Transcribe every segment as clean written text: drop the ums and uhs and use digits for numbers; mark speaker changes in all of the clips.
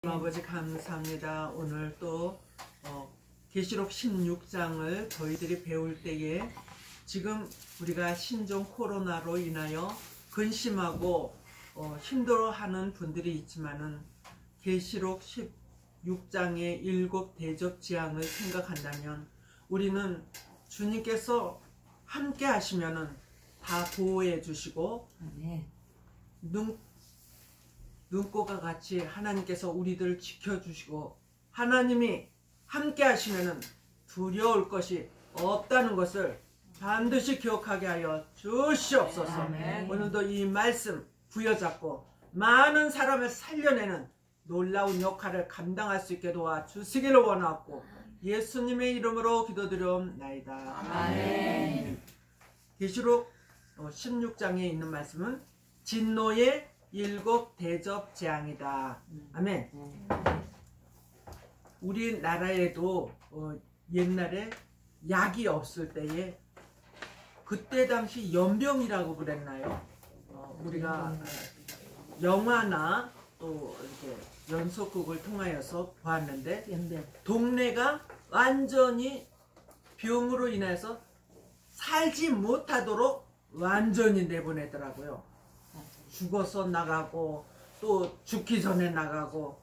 Speaker 1: 아버지 감사합니다. 오늘 또 계시록 16장을 저희들이 배울 때에 지금 우리가 신종 코로나로 인하여 근심하고 힘들어하는 분들이 있지만은 계시록 16장의 7 대접 재앙을 생각한다면 우리는 주님께서 함께 하시면은 다 보호해 주시고 눈꽃과 같이 하나님께서 우리들 지켜주시고 하나님이 함께 하시면은 두려울 것이 없다는 것을 반드시 기억하게 하여 주시옵소서. 아멘. 오늘도 이 말씀 부여잡고 많은 사람을 살려내는 놀라운 역할을 감당할 수 있게 도와주시기를 원하옵고 예수님의 이름으로 기도드려옵나이다. 아멘. 계시록 16장에 있는 말씀은 진노의 7 대접 재앙이다. 아멘. 우리나라에도 옛날에 약이 없을 때에 그때 당시 연병이라고 그랬나요? 우리가 영화나 또 이렇게 연속극을 통하여서 보았는데 동네가 완전히 병으로 인해서 살지 못하도록 완전히 내보내더라고요. 죽어서 나가고 또 죽기 전에 나가고.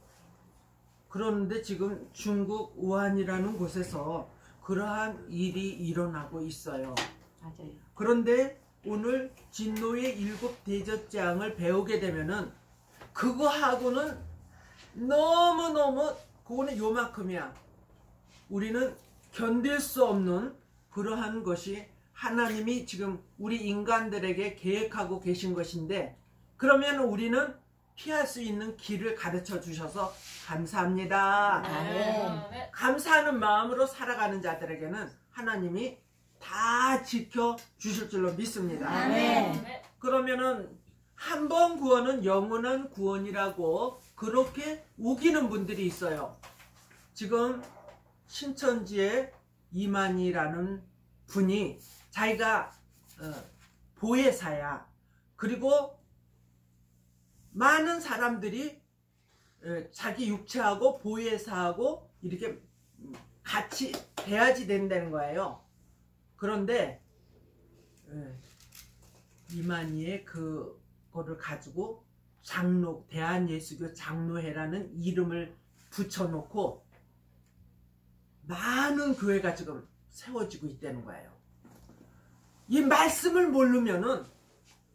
Speaker 1: 그런데 지금 중국 우한이라는 곳에서 그러한 일이 일어나고 있어요. 맞아요. 그런데 오늘 진노의 7 대접 재앙을 배우게 되면은 그거하고는 너무너무 그거는 요만큼이야. 우리는 견딜 수 없는 그러한 것이 하나님이 지금 우리 인간들에게 계획하고 계신 것인데 그러면 우리는 피할 수 있는 길을 가르쳐 주셔서 감사합니다. 네. 감사하는 마음으로 살아가는 자들에게는 하나님이 다 지켜 주실 줄로 믿습니다. 네. 그러면은 한 번 구원은 영원한 구원이라고 그렇게 우기는 분들이 있어요. 지금 신천지의 이만희라는 분이 자기가 보혜사야. 그리고 많은 사람들이 자기 육체하고 보혜사하고 이렇게 같이 돼야지 된다는 거예요. 그런데 이만희의 그거를 가지고 장로, 대한예수교 장로회라는 이름을 붙여놓고 많은 교회가 지금 세워지고 있다는 거예요. 이 말씀을 모르면은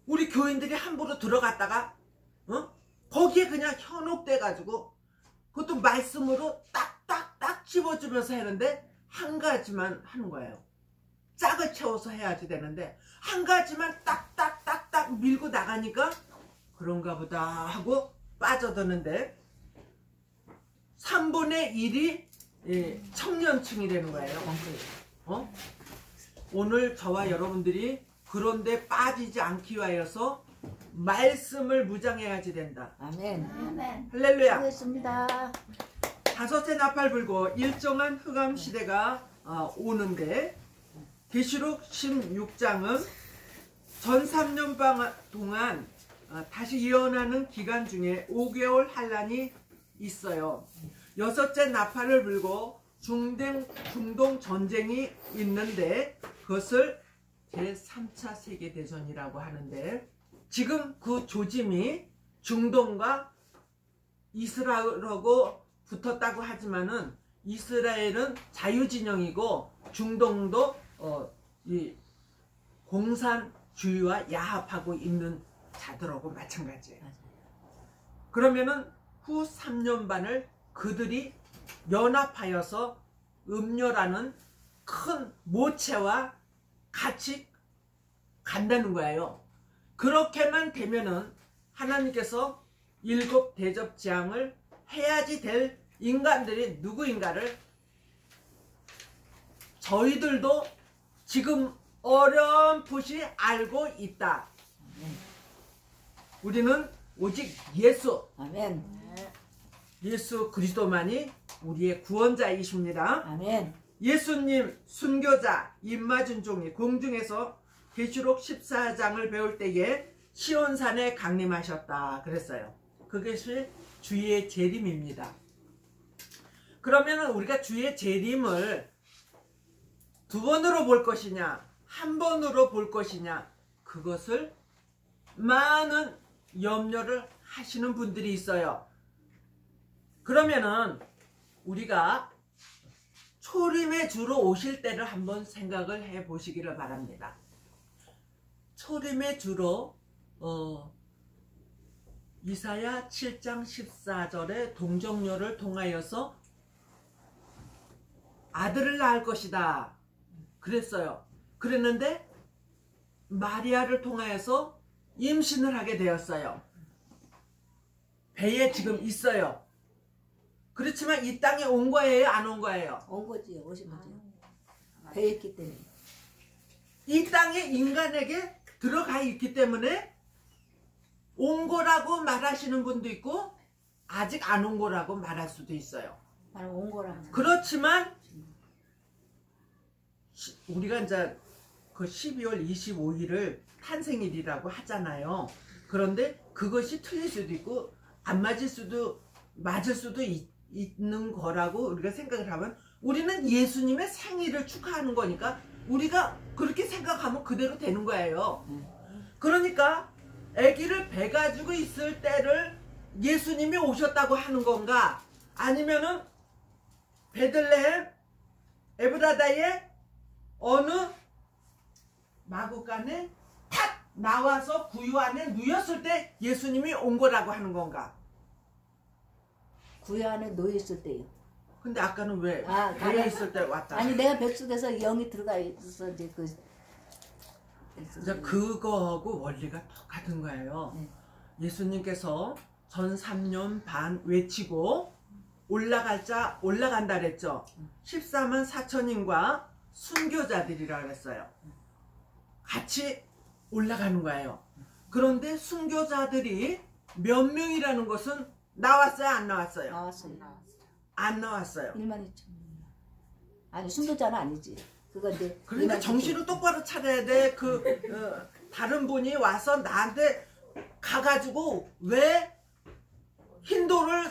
Speaker 1: 우리 교인들이 함부로 들어갔다가 거기에 그냥 현혹돼 가지고 그것도 말씀으로 딱딱딱 집어주면서 하는데 한 가지만 하는 거예요. 짝을 채워서 해야지 되는데 한 가지만 딱딱딱딱 밀고 나가니까 그런가 보다 하고 빠져드는데 3분의 1이 청년층이 되는 거예요. 오늘 저와 여러분들이 그런데 빠지지 않기 위하여서 말씀을 무장해야지 된다. 아멘. 아멘. 할렐루야. 그렇습니다. 5째 나팔 불고 일정한 흑암 시대가 오는데 계시록 16장은 전 3년 동안 다시 예언하는 기간 중에 5개월 환란이 있어요. 6째 나팔을 불고 중동 전쟁이 있는데 그것을 제3차 세계대전이라고 하는데 지금 그 조짐이 중동과 이스라엘하고 붙었다고 하지만은 이스라엘은 자유진영이고 중동도 이 공산주의와 야합하고 있는 자들하고 마찬가지예요. 그러면은 후 3년 반을 그들이 연합하여서 음료라는 큰 모체와 같이 간다는 거예요. 그렇게만 되면은 하나님께서 7 대접 재앙을 해야지 될 인간들이 누구인가를 저희들도 지금 어렴풋이 알고 있다. 우리는 오직 예수, 아멘. 예수 그리스도만이 우리의 구원자이십니다. 아멘. 예수님 순교자 임마준 종이 공중에서 계시록 14장을 배울 때에 시온산에 강림하셨다 그랬어요. 그것이 주의 재림입니다. 그러면 우리가 주의 재림을 두 번으로 볼 것이냐, 한 번으로 볼 것이냐, 그것을 많은 염려를 하시는 분들이 있어요. 그러면은 우리가 초림의 주로 오실 때를 한번 생각을 해 보시기를 바랍니다. 초림의 주로 이사야 7장 14절에 동정녀를 통하여서 아들을 낳을 것이다 그랬어요. 그랬는데 마리아를 통하여서 임신을 하게 되었어요. 배에 지금 있어요. 그렇지만 이 땅에 온 거예요, 안 온 거예요?
Speaker 2: 온 거지, 오신 거지. 배에 있기 때문에.
Speaker 1: 이 땅에 인간에게 들어가 있기 때문에 온 거라고 말하시는 분도 있고 아직 안 온 거라고 말할 수도 있어요.
Speaker 2: 바로 온 거라고.
Speaker 1: 그렇지만 우리가 이제 그 12월 25일을 탄생일이라고 하잖아요. 그런데 그것이 틀릴 수도 있고 안 맞을 수도 있는 거라고 우리가 생각을 하면 우리는 예수님의 생일을 축하하는 거니까 우리가 그렇게 생각하면 그대로 되는 거예요. 그러니까 아기를 배 가지고 있을 때를 예수님이 오셨다고 하는 건가? 아니면은 베들레헴 에브라다의 어느 마구간에 탁 나와서 구유 안에 누였을 때 예수님이 온 거라고 하는 건가?
Speaker 2: 구유 안에 놓였을 때요.
Speaker 1: 근데 아까는 왜 배에
Speaker 2: 나는-
Speaker 1: 있을 때 왔다?
Speaker 2: 아니 내가 뱃속에서 영이 들어가 있어서 이제
Speaker 1: 이제 그거하고 원리가 똑같은 거예요.
Speaker 2: 네.
Speaker 1: 예수님께서 전 3년 반 외치고 올라갈 자 올라간다 그랬죠. 14만 4천인과 순교자들이라 그랬어요. 같이 올라가는 거예요. 그런데 순교자들이 몇 명이라는 것은 나왔어요, 안 나왔어요?
Speaker 2: 나왔어요.
Speaker 1: 안 나왔어요.
Speaker 2: 1만 2천. 아니 순교자는 아니지. 그거 이제.
Speaker 1: 그러니까
Speaker 2: 2만 2천.
Speaker 1: 정신을 똑바로 차려야 돼. 다른 분이 와서 나한테 가가지고 왜 흰돌을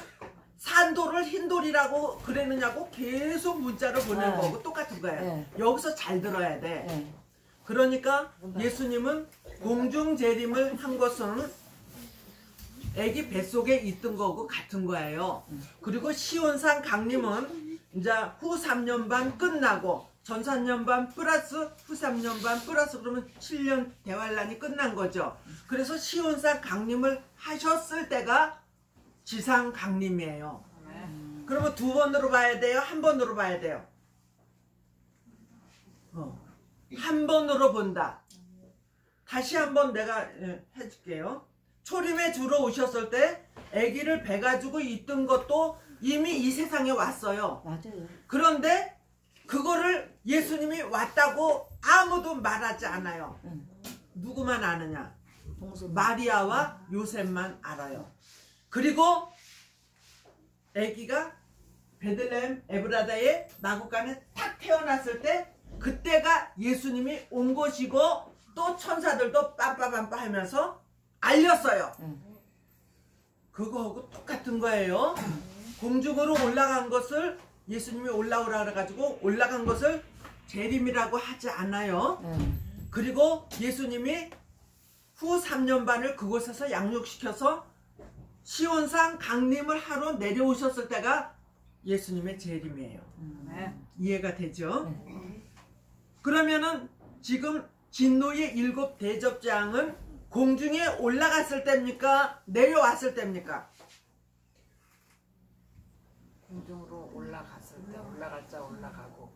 Speaker 1: 산돌을 흰돌이라고 그랬느냐고 계속 문자를 보내는
Speaker 2: 네.
Speaker 1: 거고 똑같은 거예요.
Speaker 2: 네.
Speaker 1: 여기서 잘 들어야 돼.
Speaker 2: 네.
Speaker 1: 그러니까 예수님은 공중 재림을 한 것은 아기 뱃속에 있던 거고 같은 거예요. 그리고 시온산 강림은 이제 후 3년 반 끝나고 전 3년 반 플러스 후 3년 반 플러스 그러면 7년 대환란이 끝난 거죠. 그래서 시온산 강림을 하셨을 때가 지상 강림이에요. 그러면 두 번으로 봐야 돼요? 한 번으로 봐야 돼요? 한 번으로 본다. 다시 한번 내가 해줄게요. 초림에 주로 오셨을 때 아기를 배 가지고 있던 것도 이미 이 세상에 왔어요.
Speaker 2: 맞아요.
Speaker 1: 그런데 그거를 예수님이 왔다고 아무도 말하지 않아요. 누구만 아느냐?
Speaker 2: 동서
Speaker 1: 마리아와 요셉만 알아요. 그리고 아기가 베들레헴 에브라다의 마구간에 탁 태어났을 때 그때가 예수님이 온 것이고 또 천사들도 빰빠빰빠 하면서 알렸어요. 그거하고 똑같은 거예요. 공중으로 올라간 것을 예수님이 올라오라 그래가지고 올라간 것을 재림이라고 하지 않아요. 그리고 예수님이 후 3년 반을 그곳에서 양육시켜서 시온산 강림을 하러 내려오셨을 때가 예수님의 재림이에요. 이해가 되죠? 그러면은 지금 진노의 7 대접장은 공중에 올라갔을 때입니까? 내려왔을 때입니까?
Speaker 3: 공중으로 올라갔을 때 올라갈 자 올라가고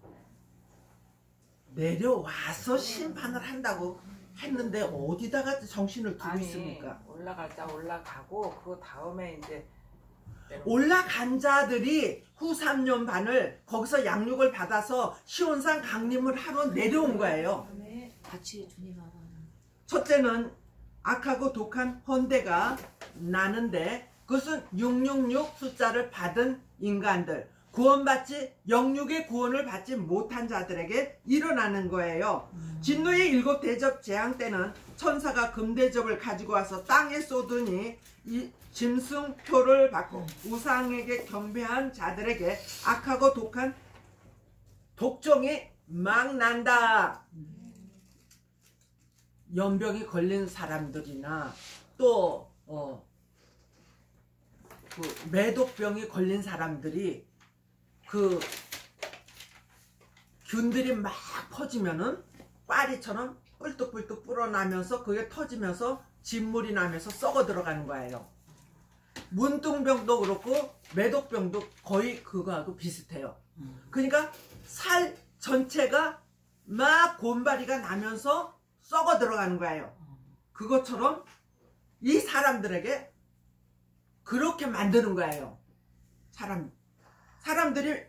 Speaker 1: 내려와서 심판을 한다고 했는데 어디다가 정신을 두고 있습니까?
Speaker 3: 올라갈 자 올라가고 그 다음에 이제
Speaker 1: 올라간 자들이 후 3년 반을 거기서 양육을 받아서 시온산 강림을 하러 내려온 거예요.
Speaker 2: 같이 주님 알아.
Speaker 1: 첫째는 악하고 독한 헌대가 나는데 그것은 666 숫자를 받은 인간들. 구원받지 영육의 구원을 받지 못한 자들에게 일어나는 거예요. 진노의 7 대접 재앙 때는 천사가 금대접을 가지고 와서 땅에 쏟으니 이 짐승표를 받고 우상에게 경배한 자들에게 악하고 독한 독종이 막 난다. 연병이 걸린 사람들이나 또 그 매독병이 걸린 사람들이 그 균들이 막 퍼지면은 파리처럼 뿔뚝뿔뚝 불어나면서 그게 터지면서 진물이 나면서 썩어 들어가는 거예요. 문둥병도 그렇고 매독병도 거의 그거하고 비슷해요. 그러니까 살 전체가 막 곰바리가 나면서 썩어 들어가는 거예요. 그것처럼 이 사람들에게 그렇게 만드는 거예요. 사람들이.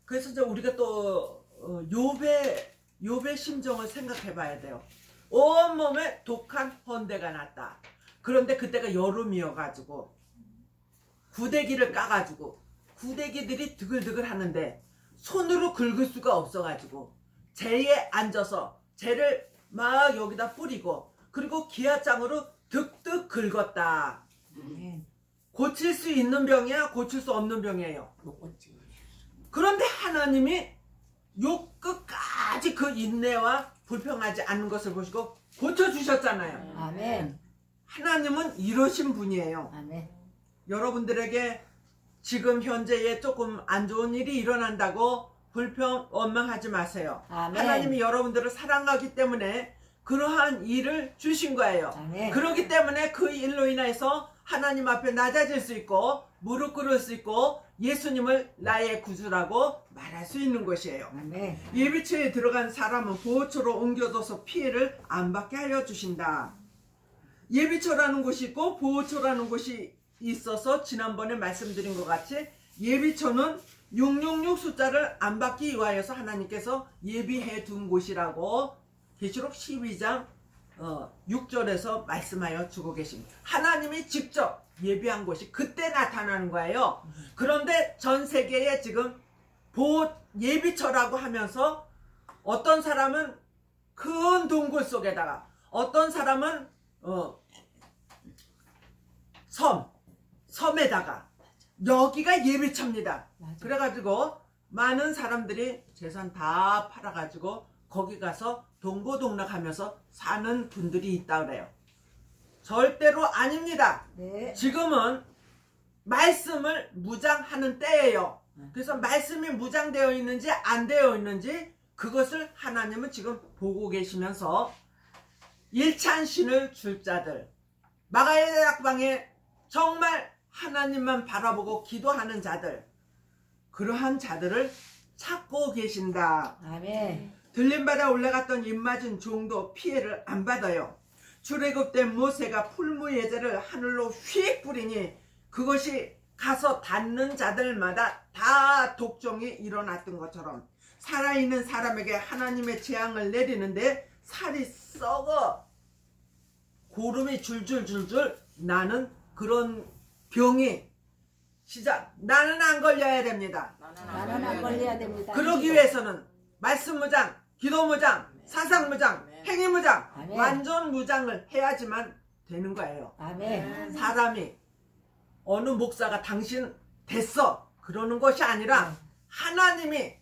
Speaker 1: 그래서 이제 우리가 또 욥의 심정을 생각해 봐야 돼요. 온몸에 독한 헌대가 났다. 그런데 그때가 여름이어 가지고 구데기를 까가지고 구데기들이 드글드글 하는데 손으로 긁을 수가 없어 가지고 재에 앉아서 재를 막 여기다 뿌리고 그리고 기아장으로 득득 긁었다. 고칠 수 있는 병이야, 고칠 수 없는 병이에요.
Speaker 2: 못 고치.
Speaker 1: 그런데 하나님이 요 끝까지 그 인내와 불평하지 않는 것을 보시고 고쳐주셨잖아요.
Speaker 2: 아멘.
Speaker 1: 하나님은 이러신 분이에요.
Speaker 2: 아멘.
Speaker 1: 여러분들에게 지금 현재에 조금 안 좋은 일이 일어난다고 불평, 원망하지 마세요.
Speaker 2: 아멘.
Speaker 1: 하나님이 여러분들을 사랑하기 때문에 그러한 일을 주신 거예요.
Speaker 2: 아멘.
Speaker 1: 그렇기 때문에 그 일로 인해서 하나님 앞에 낮아질 수 있고 무릎 꿇을 수 있고 예수님을 나의 구주라고 말할 수 있는 것이에요.
Speaker 2: 아멘.
Speaker 1: 예비처에 들어간 사람은 보호처로 옮겨둬서 피해를 안 받게 하여 주신다. 예비처라는 곳이 있고 보호처라는 곳이 있어서 지난번에 말씀드린 것 같이 예비처는 666 숫자를 안 받기 위하여서 하나님께서 예비해 둔 곳이라고 계시록 12장 6절에서 말씀하여 주고 계십니다. 하나님이 직접 예비한 곳이 그때 나타나는 거예요. 그런데 전 세계에 지금 예비처라고 하면서 어떤 사람은 큰 동굴 속에다가 어떤 사람은 섬에다가 여기가 예비처입니다.
Speaker 2: 맞아.
Speaker 1: 그래가지고 많은 사람들이 재산 다 팔아가지고 거기 가서 동고동락하면서 사는 분들이 있다 그래요. 절대로 아닙니다.
Speaker 2: 네.
Speaker 1: 지금은 말씀을 무장하는 때예요. 그래서 말씀이 무장되어 있는지 안 되어 있는지 그것을 하나님은 지금 보고 계시면서 일찬 신을 줄 자들, 마가의 대학방에 정말 하나님만 바라보고 기도하는 자들, 그러한 자들을 찾고 계신다.
Speaker 2: 아멘.
Speaker 1: 들림바다 올라갔던 입맞은 종도 피해를 안 받아요. 출애굽된 모세가 풀무예제를 하늘로 휙 뿌리니 그것이 가서 닿는 자들마다 다 독종이 일어났던 것처럼 살아있는 사람에게 하나님의 재앙을 내리는데 살이 썩어 고름이 줄줄줄줄 나는 그런 병이 나는 안 걸려야 됩니다.
Speaker 2: 나는 안 걸려야 됩니다.
Speaker 1: 그러기 위해서는 말씀 무장, 기도 무장, 사상 무장, 행위 무장,
Speaker 2: 아멘.
Speaker 1: 완전 무장을 해야지만 되는 거예요.
Speaker 2: 아멘.
Speaker 1: 사람이 어느 목사가 당신 됐어 그러는 것이 아니라 하나님이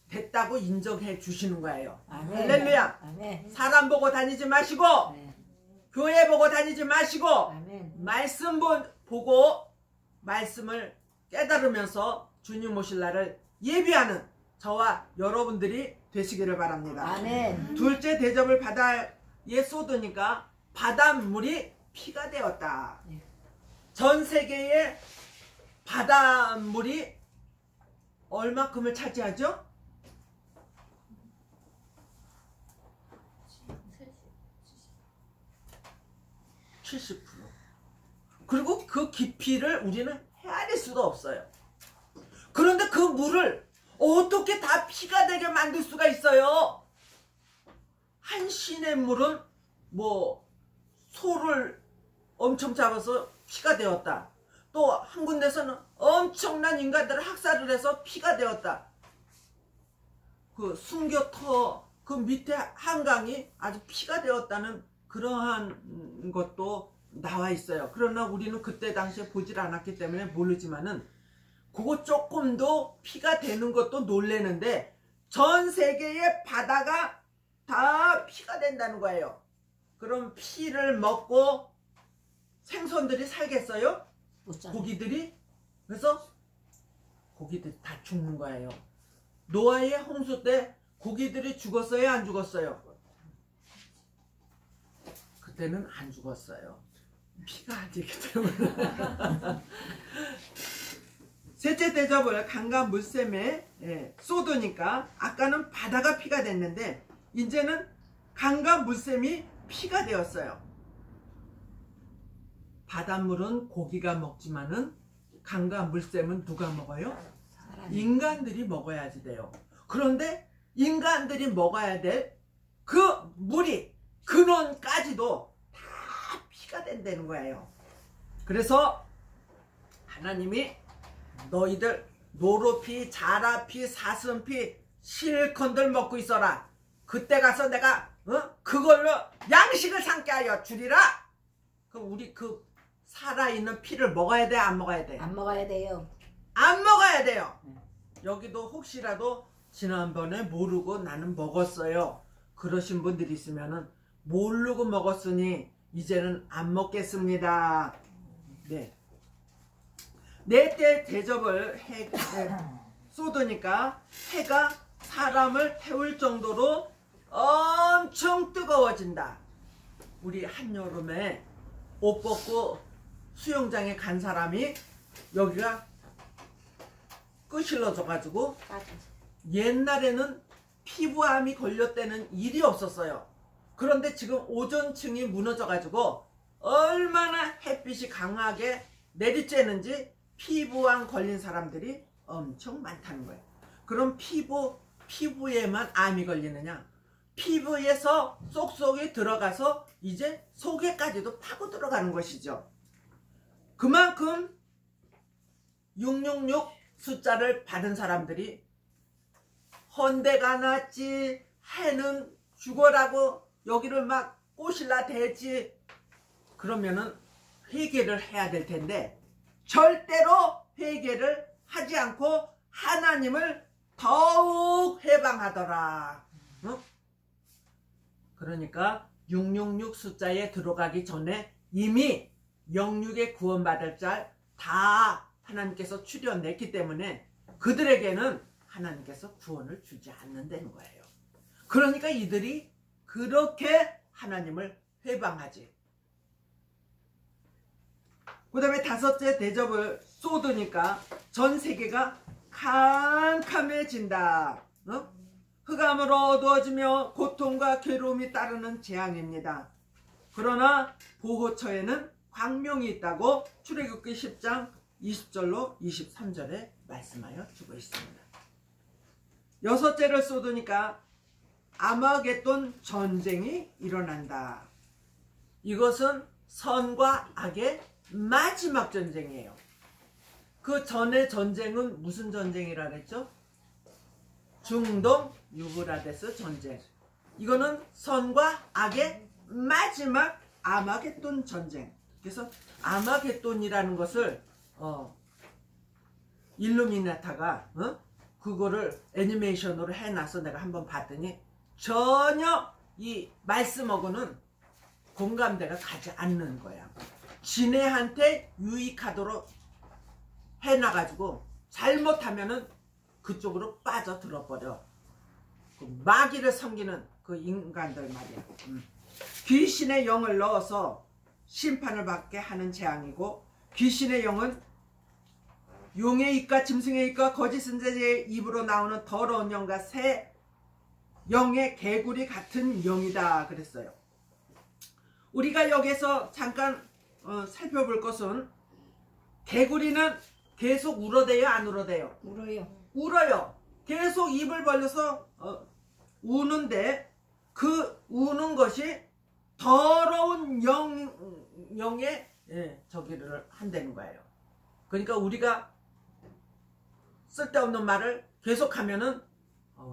Speaker 1: 됐다고 인정해 주시는 거예요.
Speaker 2: 아멘.
Speaker 1: 할렐루야.
Speaker 2: 아멘.
Speaker 1: 사람 보고 다니지 마시고
Speaker 2: 네.
Speaker 1: 교회 보고 다니지 마시고
Speaker 2: 아멘.
Speaker 1: 말씀 보고 말씀을 깨달으면서 주님 오실 날을 예비하는 저와 여러분들이 되시기를 바랍니다.
Speaker 2: 아멘.
Speaker 1: 둘째 대접을 바다에 쏟으니까 바닷물이 피가 되었다.
Speaker 2: 네.
Speaker 1: 전 세계의 바닷물이 얼마큼을 차지하죠? 70%. 그리고 그 깊이를 우리는 헤아릴 수도 없어요. 그런데 그 물을 어떻게 다 피가 되게 만들 수가 있어요? 한 시냇물은 뭐 소를 엄청 잡아서 피가 되었다. 또 한 군데서는 엄청난 가난한 인간들을 학살을 해서 피가 되었다. 그 순교터 그 밑에 한강이 아주 피가 되었다는 그러한 것도 나와 있어요. 그러나 우리는 그때 당시에 보질 않았기 때문에 모르지만은 그거 조금도 피가 되는 것도 놀래는데 전 세계의 바다가 다 피가 된다는 거예요. 그럼 피를 먹고 생선들이 살겠어요?
Speaker 2: 못 살아.
Speaker 1: 고기들이? 그래서 고기들이 다 죽는 거예요. 노아의 홍수 때 고기들이 죽었어요? 안 죽었어요? 그때는 안 죽었어요. 피가 안 되기 때문에. 셋째 대접을 강과 물샘에 쏟으니까 아까는 바다가 피가 됐는데 이제는 강과 물샘이 피가 되었어요. 바닷물은 고기가 먹지만은 강과 물샘은 누가 먹어요? 인간들이 먹어야지 돼요. 그런데 인간들이 먹어야 될 그 물이 근원까지도 다 피가 된다는 거예요. 그래서 하나님이 너희들 노루피, 자라피, 사슴피 실컷들 먹고 있어라. 그때 가서 내가 그걸로 양식을 삼게 하여 주리라. 그럼 우리 그 살아있는 피를 먹어야 돼? 안 먹어야 돼?
Speaker 2: 안 먹어야 돼요.
Speaker 1: 안 먹어야 돼요. 여기도 혹시라도 지난번에 모르고 나는 먹었어요. 그러신 분들이 있으면은 모르고 먹었으니 이제는 안 먹겠습니다. 네. 넷째 대접을 쏟으니까 해가 사람을 태울 정도로 엄청 뜨거워진다. 우리 한여름에 옷 벗고 수영장에 간 사람이 여기가 끄실러져 가지고 옛날에는 피부암이 걸렸다는 일이 없었어요. 그런데 지금 오존층이 무너져 가지고 얼마나 햇빛이 강하게 내리쬐는지 피부암 걸린 사람들이 엄청 많다는 거예요. 그럼 피부에만 암이 걸리느냐? 피부에서 쏙쏙이 들어가서 이제 속에까지도 파고 들어가는 것이죠. 그만큼 666 숫자를 받은 사람들이 헌대가 났지, 해는 죽어라고 여기를 막 꼬실라 대지, 그러면은 회개를 해야 될 텐데 절대로 회개를 하지 않고 하나님을 더욱 해방하더라. 그러니까 666 숫자에 들어가기 전에 이미 영육의 구원받을 자 다 하나님께서 출연했기 때문에 그들에게는 하나님께서 구원을 주지 않는다는 거예요. 그러니까 이들이 그렇게 하나님을 회방하지. 그 다음에 다섯째 대접을 쏟으니까 전 세계가 캄캄해진다. 흑암으로 어두워지며 고통과 괴로움이 따르는 재앙입니다. 그러나 보호처에는 광명이 있다고 출애굽기 10장 20절로 23절에 말씀하여 주고 있습니다. 여섯째를 쏟으니까 아마겟돈 전쟁이 일어난다. 이것은 선과 악의 마지막 전쟁이에요. 그 전의 전쟁은 무슨 전쟁이라 그랬죠? 중동 유브라데스 전쟁. 이거는 선과 악의 마지막 아마겟돈 전쟁. 그래서 아마겟돈이라는 것을 일루미나타가 그거를 애니메이션으로 해놔서 내가 한번 봤더니 전혀 이 말씀하고는 공감대가 가지 않는 거야. 지네한테 유익하도록 해놔가지고 잘못하면은 그쪽으로 빠져들어 버려. 그 마귀를 섬기는 그 인간들 말이야. 귀신의 영을 넣어서 심판을 받게 하는 재앙이고, 귀신의 영은 용의 입과 짐승의 입과 거짓 선지자의 입으로 나오는 더러운 영과 새 영의 개구리 같은 영이다 그랬어요. 우리가 여기서 잠깐 살펴볼 것은, 개구리는 계속 울어대요, 안 울어대요?
Speaker 2: 울어요.
Speaker 1: 울어요. 계속 입을 벌려서 우는데 그 우는 것이 더러운 영의 저기를 한다는 거예요. 그러니까 우리가 쓸데없는 말을 계속하면은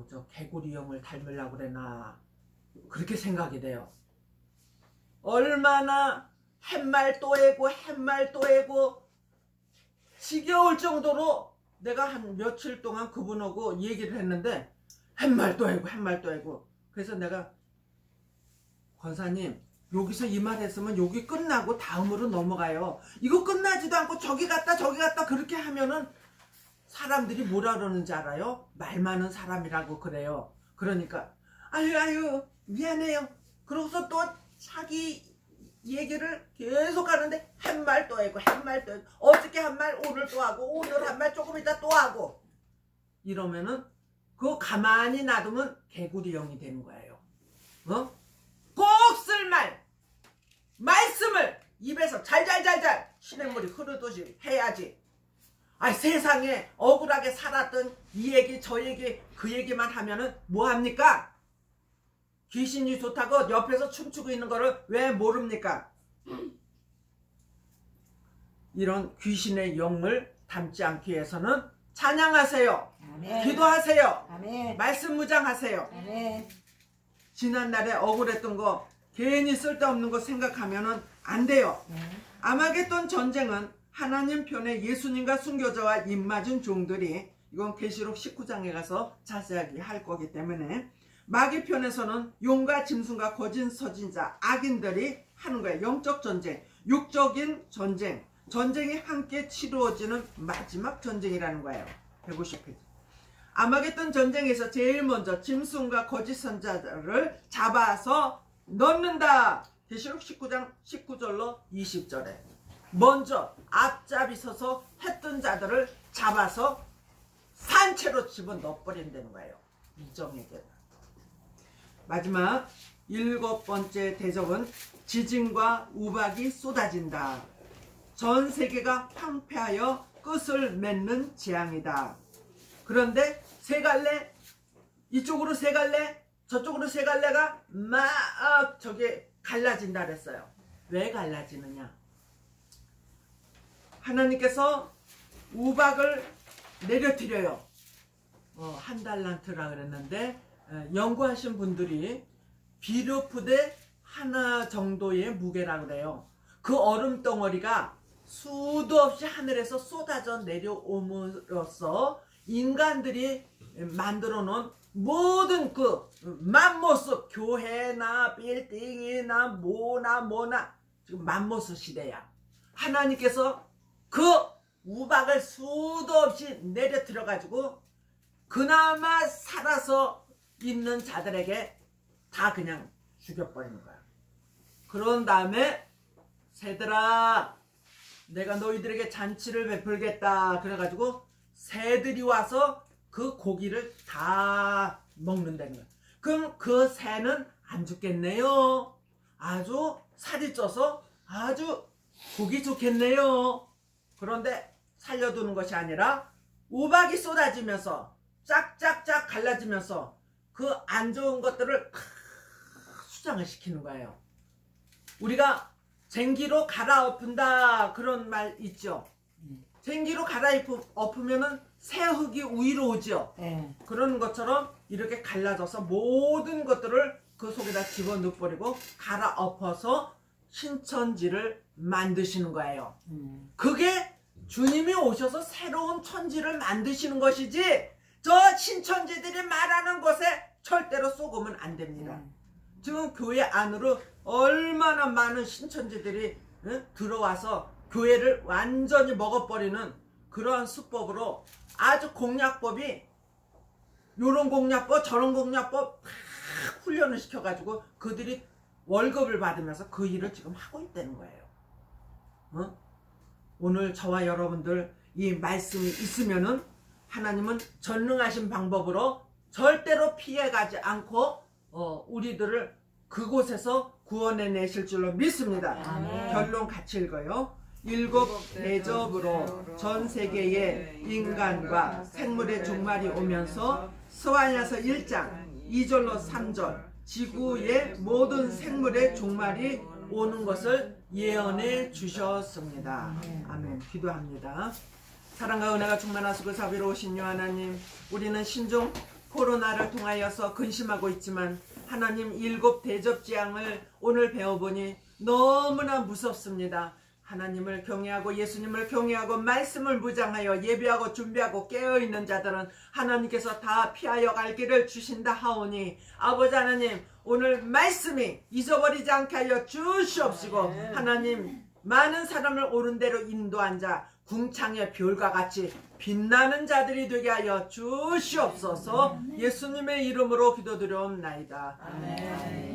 Speaker 1: 저 개구리 형을 닮으려고 그래나 그렇게 생각이 돼요. 얼마나 햇말 또 해고 햇말 또 해고 지겨울 정도로 내가 한 며칠 동안 그분하고 얘기를 했는데 햇말 또 해고 햇말 또 해고 그래서 내가 권사님 여기서 이 말 했으면 여기 끝나고 다음으로 넘어가요. 이거 끝나지도 않고 저기 갔다 그렇게 하면은 사람들이 뭐라 그러는지 알아요? 말 많은 사람이라고 그래요. 그러니까 아유 미안해요. 그러고서 또 자기 얘기를 계속 하는데 한 말 또 하고 한 말 또 어저께 한 말 오늘 또 하고 오늘 한 말 조금 이따 또 하고 이러면은 그거 가만히 놔두면 개구리 형이 되는 거예요. 꼭 쓸 말씀을 입에서 잘잘잘잘 시냇물이 흐르듯이 해야지. 세상에 억울하게 살았던 이 얘기 저 얘기 그 얘기만 하면은 뭐합니까? 귀신이 좋다고 옆에서 춤추고 있는 거를 왜 모릅니까? 이런 귀신의 영을 담지 않기 위해서는 찬양하세요.
Speaker 2: 아멘.
Speaker 1: 기도하세요.
Speaker 2: 아멘.
Speaker 1: 말씀 무장하세요.
Speaker 2: 아멘.
Speaker 1: 지난날에 억울했던 거 괜히 쓸데없는 거 생각하면은 안 돼요. 아마겟돈 전쟁은 하나님 편에 예수님과 순교자와 입맞은 종들이 이건 계시록 19장에 가서 자세하게 할 거기 때문에 마귀 편에서는 용과 짐승과 거짓 선지자 악인들이 하는 거예요. 영적 전쟁, 육적인 전쟁, 전쟁이 함께 치루어지는 마지막 전쟁이라는 거예요. 150페이지. 아마겟돈 전쟁에서 제일 먼저 짐승과 거짓 선지자를 잡아서 넣는다. 계시록 19장 19절로 20절에 먼저 앞잡이 서서 했던 자들을 잡아서 산채로 집어넣어버린다는 거예요. 이정에게. 마지막 7번째 대적은 지진과 우박이 쏟아진다. 전 세계가 황폐하여 끝을 맺는 재앙이다. 그런데 세 갈래, 이쪽으로 세 갈래, 저쪽으로 세 갈래가 막 저게 갈라진다 그랬어요. 왜 갈라지느냐? 하나님께서 우박을 내려드려요. 한 달란트라 그랬는데 연구하신 분들이 비료푸대 하나 정도의 무게라 그래요. 그 얼음 덩어리가 수도 없이 하늘에서 쏟아져 내려옴으로써 인간들이 만들어 놓은 모든 그 맘모스 교회나 빌딩이나 뭐나 지금 맘모스 시대야. 하나님께서 그 우박을 수도 없이 내려뜨려 가지고 그나마 살아서 있는 자들에게 다 그냥 죽여버리는 거야. 그런 다음에 새들아 내가 너희들에게 잔치를 베풀겠다 그래가지고 새들이 와서 그 고기를 다 먹는다는 거야. 그럼 그 새는 안 죽겠네요. 아주 살이 쪄서 아주 보기 좋겠네요. 그런데 살려두는 것이 아니라 우박이 쏟아지면서 짝짝짝 갈라지면서 그 안 좋은 것들을 수장을 시키는 거예요. 우리가 쟁기로 갈아엎은다 그런 말 있죠. 쟁기로 갈아엎으면은 새 흙이 위로 오죠. 그런 것처럼 이렇게 갈라져서 모든 것들을 그 속에다 집어넣어버리고 갈아엎어서 신천지를 만드시는 거예요. 그게 주님이 오셔서 새로운 천지를 만드시는 것이지 저 신천지들이 말하는 것에 절대로 쏘으면 안 됩니다. 지금 교회 안으로 얼마나 많은 신천지들이 들어와서 교회를 완전히 먹어버리는 그러한 수법으로 아주 공략법이 요런 공략법 저런 공략법 다 훈련을 시켜가지고 그들이 월급을 받으면서 그 일을 지금 하고 있다는 거예요. 오늘 저와 여러분들 이 말씀이 있으면은 하나님은 전능하신 방법으로 절대로 피해가지 않고 우리들을 그곳에서 구원해 내실 줄로 믿습니다.
Speaker 2: 아멘.
Speaker 1: 결론 같이 읽어요. 7 대접으로 전 세계의 인간과 생물의 종말이 오면서 스가랴서 1장 2절로 3절 지구의 모든 생물의 종말이 오는 것을 예언해 주셨습니다. 아멘. 기도합니다. 사랑과 은혜가 충만하시고 자비로우신 유 하나님, 우리는 신종 코로나를 통하여서 근심하고 있지만 하나님 7 대접재앙을 오늘 배워보니 너무나 무섭습니다. 하나님을 경외하고 예수님을 경외하고 말씀을 무장하여 예배하고 준비하고 깨어있는 자들은 하나님께서 다 피하여 갈 길을 주신다 하오니 아버지 하나님, 오늘 말씀이 잊어버리지 않게 하여 주시옵시고 하나님, 많은 사람을 옳은 대로 인도한 자 궁창의 별과 같이 빛나는 자들이 되게 하여 주시옵소서. 예수님의 이름으로 기도드려옵나이다.
Speaker 3: 아멘.